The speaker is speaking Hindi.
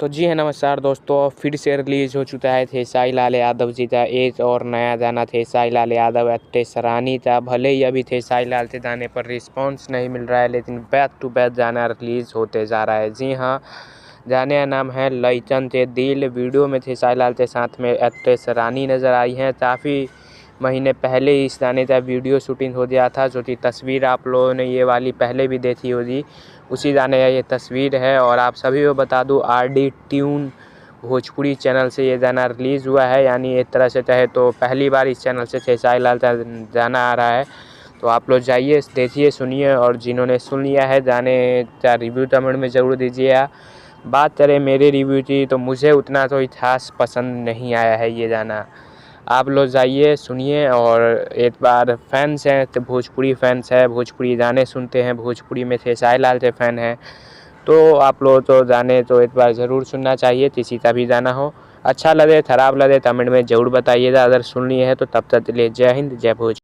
तो जी है नमस्कार दोस्तों, फिर से रिलीज़ हो चुका है खेसारी लाल यादव जी का एक और नया गाना खेसारी लाल यादव एक्ट्रेस रानी का। भले ही अभी खेसारी लाल के गाने पर रिस्पांस नहीं मिल रहा है, लेकिन बैक टू बैक गाना रिलीज़ होते जा रहा है। जी हाँ, गाने का नाम है लइकन के दिल। वीडियो में खेसारी लाल के साथ में एक्ट्रेस रानी नज़र आई हैं। काफ़ी महीने पहले इस गाने का वीडियो शूटिंग हो गया था, जो कि तस्वीर आप लोगों ने ये वाली पहले भी देखी होगी। उसी गाने का ये तस्वीर है। और आप सभी को बता दूं, आरडी ट्यून भोजपुरी चैनल से ये गाना रिलीज़ हुआ है। यानी एक तरह से कहे तो पहली बार इस चैनल से खेसारी लाल का गाना आ रहा है। तो आप लोग जाइए, देखिए, सुनिए, और जिन्होंने सुन लिया है गाने का रिव्यू कमेंट में ज़रूर दीजिएगा। बात करें मेरे रिव्यू की, तो मुझे उतना तो खास पसंद नहीं आया है ये गाना। आप लोग जाइए, सुनिए, और एक बार फैंस हैं तो भोजपुरी फैंस है, भोजपुरी गाने सुनते हैं, भोजपुरी में खेसारी लाल के फ़ैन हैं, तो आप लोग तो गाने तो एक बार ज़रूर सुनना चाहिए। किसी का भी गाना हो, अच्छा लगे ख़राब लगे कमेंट में ज़रूर बताइएगा। अगर सुन लिए हैं तो तब तक के लिए जय हिंद, जय भोज।